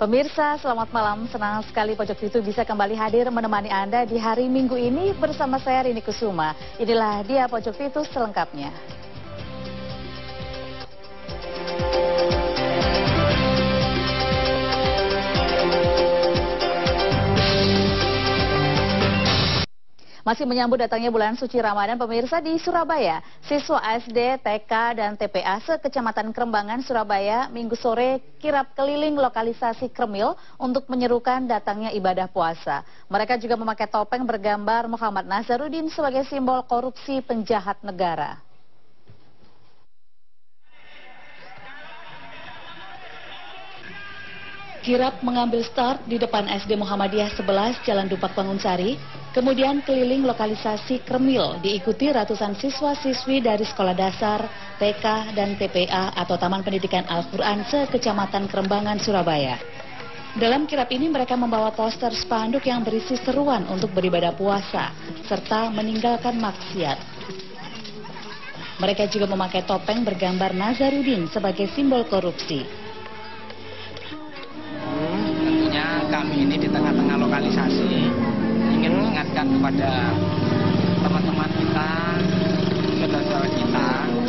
Pemirsa, selamat malam. Senang sekali Pojok Pitu bisa kembali hadir menemani Anda di hari Minggu ini bersama saya Rini Kusuma. Inilah dia Pojok Pitu selengkapnya. Masih menyambut datangnya bulan suci Ramadan, pemirsa, di Surabaya, siswa SD, TK, dan TPA se-Kecamatan Krembangan, Surabaya, Minggu sore kirap keliling lokalisasi Kremil untuk menyerukan datangnya ibadah puasa. Mereka juga memakai topeng bergambar Muhammad Nazarudin sebagai simbol korupsi penjahat negara. Kirap mengambil start di depan SD Muhammadiyah 11 Jalan Dupak Bangunsari, kemudian keliling lokalisasi Kremil diikuti ratusan siswa-siswi dari sekolah dasar, TK, dan TPA atau Taman Pendidikan Al-Quran se-Kecamatan Krembangan, Surabaya. Dalam kirap ini mereka membawa poster spanduk yang berisi seruan untuk beribadah puasa, serta meninggalkan maksiat. Mereka juga memakai topeng bergambar Nazarudin sebagai simbol korupsi. Kami ini di tengah-tengah lokalisasi ingin mengingatkan kepada teman-teman kita, saudara-saudara kita,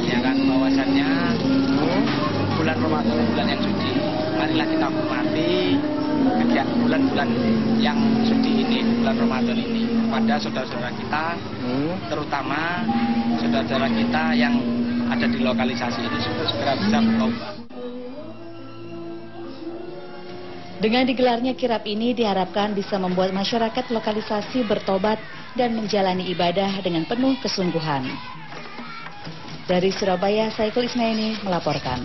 ya kan, bahwasannya bulan Ramadan bulan yang suci. Marilah kita hormati bulan-bulan yang suci ini, bulan Ramadan ini, kepada saudara-saudara kita, terutama saudara-saudara kita yang ada di lokalisasi ini supaya segera bisa bertobat. Dengan digelarnya kirap ini diharapkan bisa membuat masyarakat lokalisasi bertobat dan menjalani ibadah dengan penuh kesungguhan. Dari Surabaya, Saiful Ismaini melaporkan.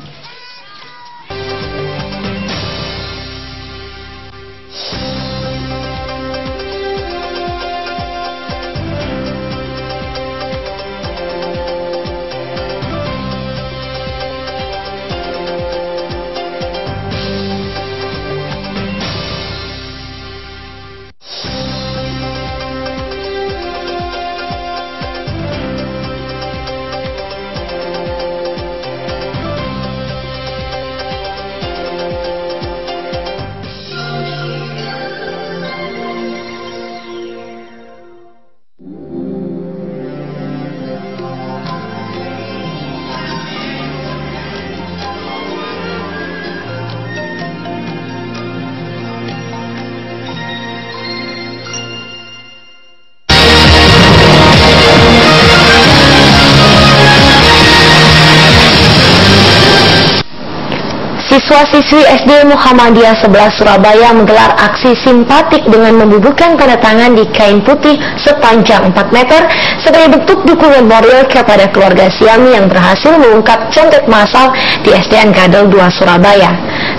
Siswa-siswi SD Muhammadiyah 11 Surabaya menggelar aksi simpatik dengan membubuhkan tanda tangan di kain putih sepanjang 4 meter sebagai bentuk dukungan moral kepada keluarga Siami yang berhasil mengungkap contek massal di SDN Gadel 2 Surabaya.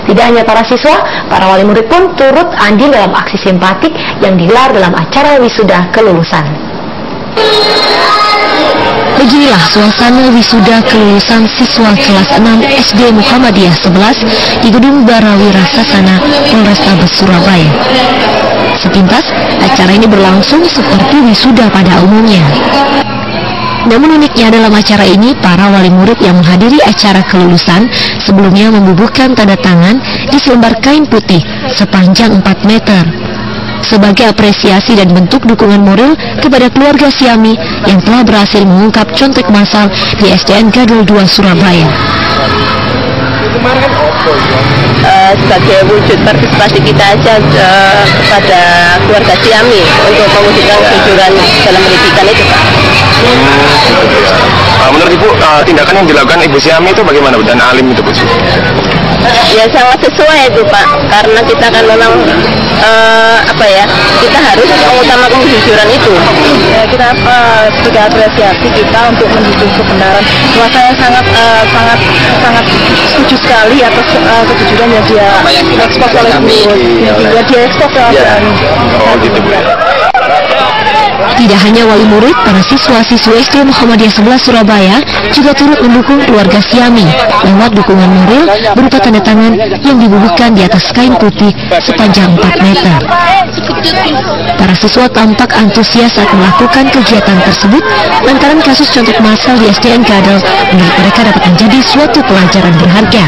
Tidak hanya para siswa, para wali murid pun turut andil dalam aksi simpatik yang digelar dalam acara wisuda kelulusan. Beginilah suasana wisuda kelulusan siswa kelas 6 SD Muhammadiyah 11 di Gedung Barawira Sasana, Polrestabes Surabaya. Sepintas, acara ini berlangsung seperti wisuda pada umumnya. Namun uniknya dalam acara ini, para wali murid yang menghadiri acara kelulusan sebelumnya membubuhkan tanda tangan di selembar kain putih sepanjang 4 meter. Sebagai apresiasi dan bentuk dukungan moral kepada keluarga Siami yang telah berhasil mengungkap contek massal di SDN Gadel 2 Surabaya. Sebagai wujud partisipasi kita aja kepada keluarga Siami untuk mewujudkan kejujuran dalam pendidikan itu, Pak. Menurut Ibu, tindakan yang dilakukan Ibu Siami itu bagaimana dan alim itu, Bu? Ya sangat sesuai itu, Pak, karena kita kan memang kita harus mengutamakan kejujuran itu. Ya, kita sudah apresiasi kita untuk menjunjung kebenaran. Cuma saya sangat setuju sekali atas kejujuran yang dia ekspos oleh Bu. Dia ekspos ke Siami. Oh gitu, Bu. Tidak hanya wali murid, para siswa-siswi SD Muhammadiyah 11 Surabaya juga turut mendukung keluarga Siami lewat dukungan moral berupa tanda tangan yang dibubuhkan di atas kain putih sepanjang 4 meter. Para siswa tampak antusias saat melakukan kegiatan tersebut lantaran kasus contek massal di SDN Gadel menurut mereka dapat menjadi suatu pelajaran berharga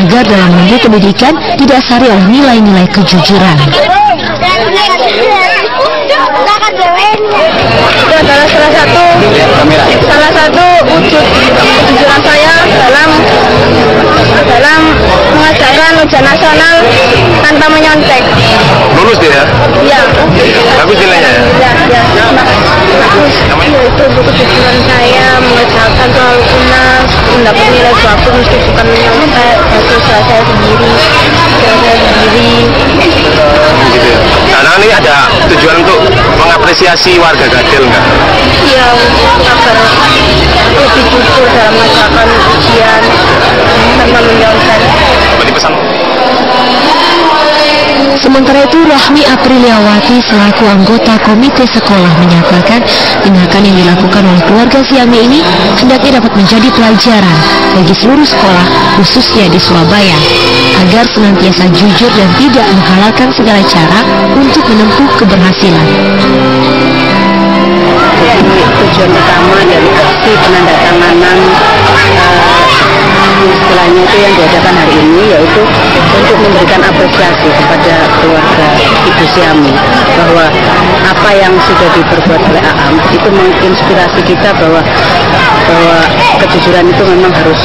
agar dalam menempuh pendidikan didasari oleh nilai-nilai kejujuran. Itu adalah salah satu wujud kejujuran saya dalam mengajarkan ujian nasional tanpa menyontek. Lulus dia? Iya. Bagus nilainya ya? Ya, bagus. Itu buku kejujuran saya mengajarkan soal UNAS, mendapat nilai bagus meski bukan menyontek, hasil saya sendiri. Gitu ya. Karena ini ada tujuan untuk mengapresiasi warga Gadel nggak? Iya, agar lebih jujur dalam mengajarkan ujian tanpa menyontek. Berarti pesan. Sementara itu, Rahmi Apriliawati selaku anggota komite sekolah menyatakan tindakan yang dilakukan oleh keluarga Siami ini hendaknya dapat menjadi pelajaran bagi seluruh sekolah, khususnya di Surabaya, agar senantiasa jujur dan tidak menghalalkan segala cara untuk menempuh keberhasilan. Jadi tujuan utama dari aksi penandatanganan istilahnya itu yang diadakan hari ini yaitu untuk memberikan apresiasi kepada keluarga Ibu Siami bahwa apa yang sudah diperbuat oleh Aam itu menginspirasi kita bahwa kejujuran itu memang harus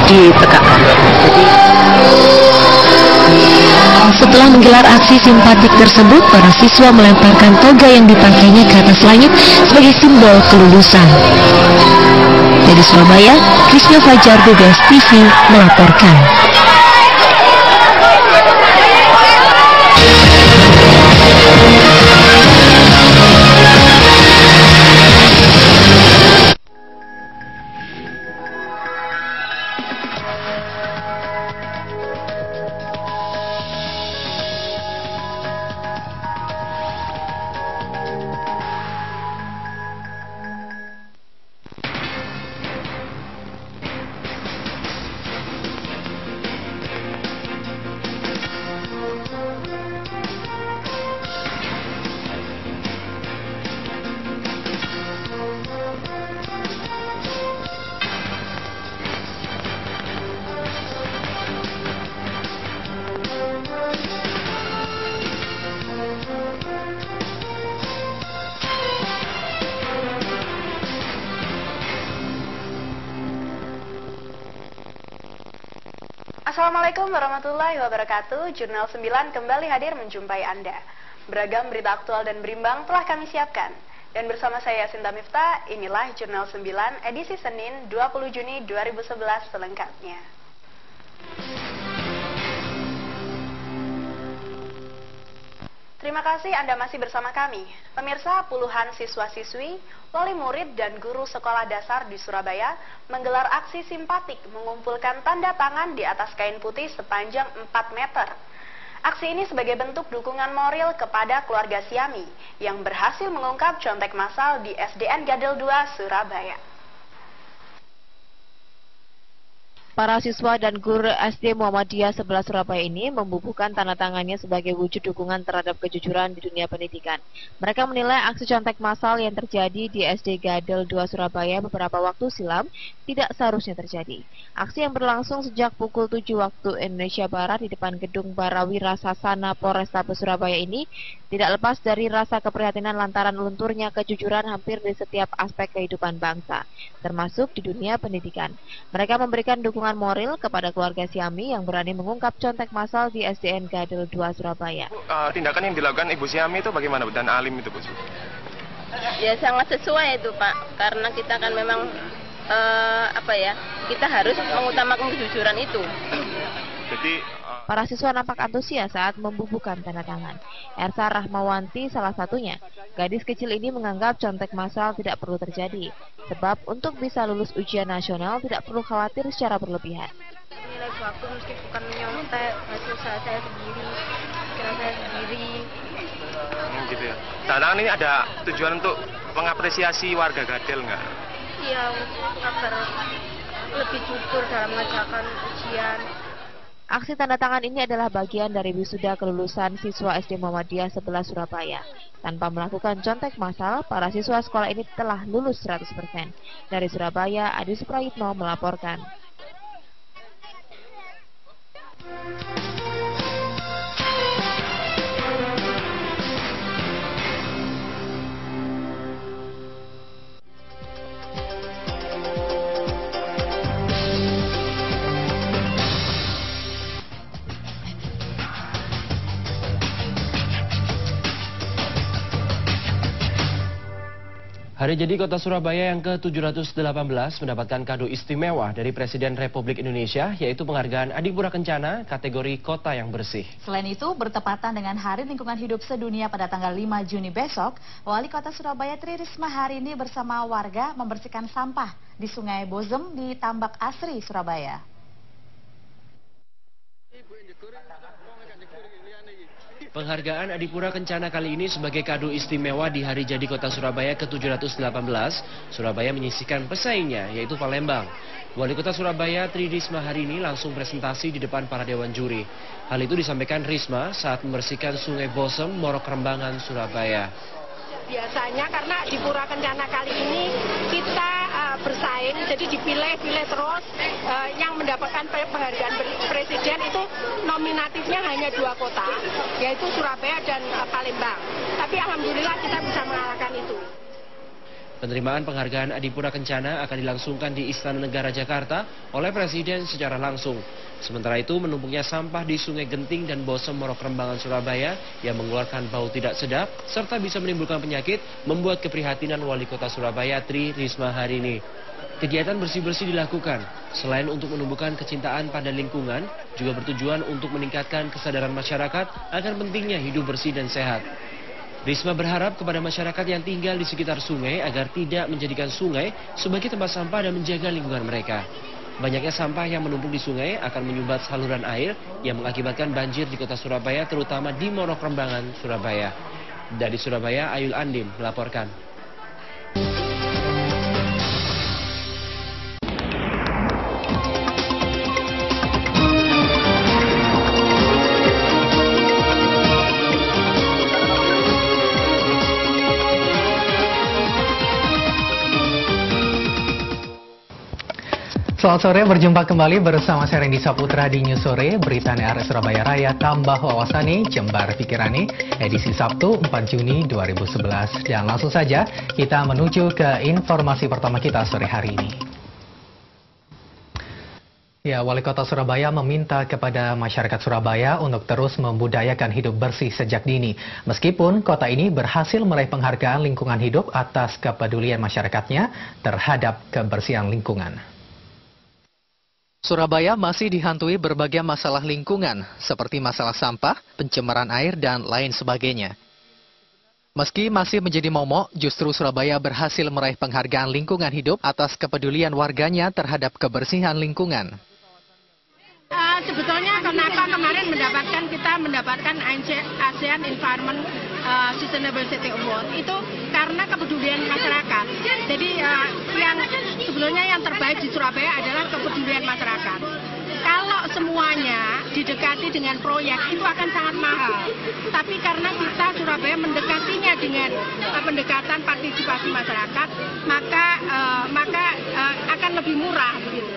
ditegakkan. Jadi setelah menggelar aksi simpatik tersebut, para siswa melemparkan toga yang dipakainya ke atas langit sebagai simbol kelulusan. Dari Surabaya, Krisna Fajar, BBS TV melaporkan. Assalamualaikum warahmatullahi wabarakatuh. Jurnal 9 kembali hadir menjumpai Anda. Beragam berita aktual dan berimbang telah kami siapkan. Dan bersama saya Sinta Miftah, inilah Jurnal 9 edisi Senin 20 Juni 2011 selengkapnya. Terima kasih Anda masih bersama kami. Pemirsa, puluhan siswa-siswi, wali murid dan guru sekolah dasar di Surabaya menggelar aksi simpatik mengumpulkan tanda tangan di atas kain putih sepanjang 4 meter. Aksi ini sebagai bentuk dukungan moral kepada keluarga Siami yang berhasil mengungkap contek massal di SDN Gadel 2 Surabaya. Para siswa dan guru SD Muhammadiyah 11 Surabaya ini membubuhkan tanda tangannya sebagai wujud dukungan terhadap kejujuran di dunia pendidikan. Mereka menilai aksi contek massal yang terjadi di SD Gadel 2 Surabaya beberapa waktu silam tidak seharusnya terjadi. Aksi yang berlangsung sejak pukul 7 waktu Indonesia Barat di depan gedung Barawira Sasana Polrestabes Surabaya ini tidak lepas dari rasa keprihatinan lantaran lunturnya kejujuran hampir di setiap aspek kehidupan bangsa, termasuk di dunia pendidikan. Mereka memberikan dukungan moral kepada keluarga Siami yang berani mengungkap contek massal di SDN Gadel 2 Surabaya. Tindakan yang dilakukan Ibu Siami itu bagaimana dan Alim itu Bu? ya sangat sesuai itu Pak, karena kita kan memang kita harus mengutamakan kejujuran itu. Jadi para siswa nampak antusias saat membubuhkan tanda tangan. Ersa Rahmawanti salah satunya. Gadis kecil ini menganggap contek massal tidak perlu terjadi, sebab untuk bisa lulus ujian nasional tidak perlu khawatir secara berlebihan. Nilai bagus meski bukan menyontek, hasil saya sendiri, pikiran saya sendiri. Gitu ya. Tantangan ini ada tujuan untuk mengapresiasi warga Gadel nggak? Iya, agar lebih jujur dalam mengerjakan ujian. Aksi tanda tangan ini adalah bagian dari wisuda kelulusan siswa SD Muhammadiyah 11 Surabaya. Tanpa melakukan contek massal, para siswa sekolah ini telah lulus 100%. Dari Surabaya, Adi Suprayitno melaporkan. Hari jadi Kota Surabaya yang ke-718 mendapatkan kado istimewa dari Presiden Republik Indonesia, yaitu penghargaan Adipura Kencana kategori Kota yang Bersih. Selain itu, bertepatan dengan Hari Lingkungan Hidup Sedunia pada tanggal 5 Juni besok, Wali Kota Surabaya Tri Risma hari ini bersama warga membersihkan sampah di Sungai Bozem di Tambak Asri, Surabaya. Penghargaan Adipura Kencana kali ini sebagai kado istimewa di Hari Jadi Kota Surabaya ke-718, Surabaya menyisihkan pesaingnya, yaitu Palembang. Wali Kota Surabaya Tri Risma hari ini langsung presentasi di depan para dewan juri. Hal itu disampaikan Risma saat membersihkan Sungai Bozem, Morok Rembangan, Surabaya. Biasanya karena di Pura Kencana kali ini kita bersaing, jadi dipilih-pilih terus. Yang mendapatkan penghargaan presiden itu nominatifnya hanya 2 kota, yaitu Surabaya dan Palembang. Tapi alhamdulillah kita bisa mengalahkan itu. Penerimaan penghargaan Adipura Kencana akan dilangsungkan di Istana Negara Jakarta oleh Presiden secara langsung. Sementara itu, menumpuknya sampah di Sungai Genting dan Bozem Morok Rembangan Surabaya yang mengeluarkan bau tidak sedap serta bisa menimbulkan penyakit membuat keprihatinan Wali Kota Surabaya Tri Risma hari ini. Kegiatan bersih-bersih dilakukan selain untuk menumbuhkan kecintaan pada lingkungan, juga bertujuan untuk meningkatkan kesadaran masyarakat akan pentingnya hidup bersih dan sehat. Risma berharap kepada masyarakat yang tinggal di sekitar sungai agar tidak menjadikan sungai sebagai tempat sampah dan menjaga lingkungan mereka. Banyaknya sampah yang menumpuk di sungai akan menyumbat saluran air yang mengakibatkan banjir di Kota Surabaya, terutama di Morok Rembangan, Surabaya. Dari Surabaya, Ayul Andim melaporkan. Selamat sore, berjumpa kembali bersama saya Randy Saputra di News Sore, Berita NR Surabaya Raya, tambah wawasane, jembar pikirane, edisi Sabtu 4 Juni 2011. Dan langsung saja kita menuju ke informasi pertama kita sore hari ini. Ya, Wali Kota Surabaya meminta kepada masyarakat Surabaya untuk terus membudayakan hidup bersih sejak dini. Meskipun kota ini berhasil meraih penghargaan lingkungan hidup atas kepedulian masyarakatnya terhadap kebersihan lingkungan. Surabaya masih dihantui berbagai masalah lingkungan, seperti masalah sampah, pencemaran air, dan lain sebagainya. Meski masih menjadi momok, justru Surabaya berhasil meraih penghargaan lingkungan hidup atas kepedulian warganya terhadap kebersihan lingkungan. Sebetulnya kenapa kemarin kita mendapatkan ASEAN Environment Sustainable City Award itu karena kepedulian masyarakat. Jadi sebetulnya yang terbaik di Surabaya adalah kepedulian masyarakat. Kalau semuanya didekati dengan proyek itu akan sangat mahal. Tapi karena kita Surabaya mendekatinya dengan pendekatan partisipasi masyarakat, maka akan lebih murah begitu.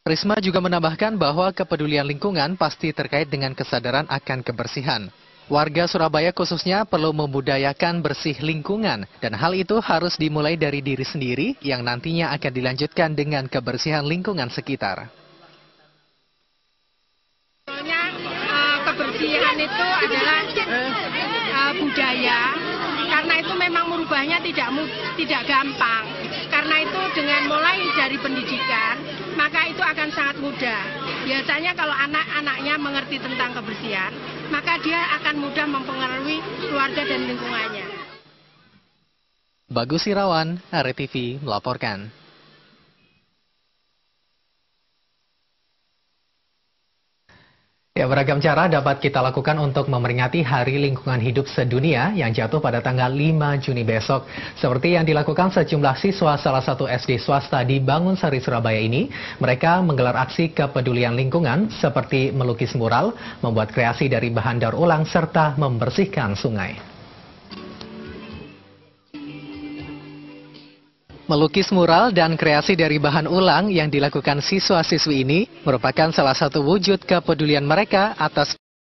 Risma juga menambahkan bahwa kepedulian lingkungan pasti terkait dengan kesadaran akan kebersihan. Warga Surabaya khususnya perlu membudayakan bersih lingkungan, dan hal itu harus dimulai dari diri sendiri yang nantinya akan dilanjutkan dengan kebersihan lingkungan sekitar. Sebetulnya kebersihan itu adalah budaya, karena itu memang merubahnya tidak gampang. Karena itu dengan mulai dari pendidikan, maka itu akan sangat mudah. Biasanya kalau anak-anaknya mengerti tentang kebersihan, maka dia akan mudah mempengaruhi keluarga dan lingkungannya. Bagus Irawan, RTV melaporkan. Ya, beragam cara dapat kita lakukan untuk memperingati Hari Lingkungan Hidup Sedunia yang jatuh pada tanggal 5 Juni besok. Seperti yang dilakukan sejumlah siswa salah satu SD swasta di Bangunsari, Surabaya ini, mereka menggelar aksi kepedulian lingkungan seperti melukis mural, membuat kreasi dari bahan daur ulang, serta membersihkan sungai. Melukis mural dan kreasi dari bahan ulang yang dilakukan siswa-siswi ini merupakan salah satu wujud kepedulian mereka atas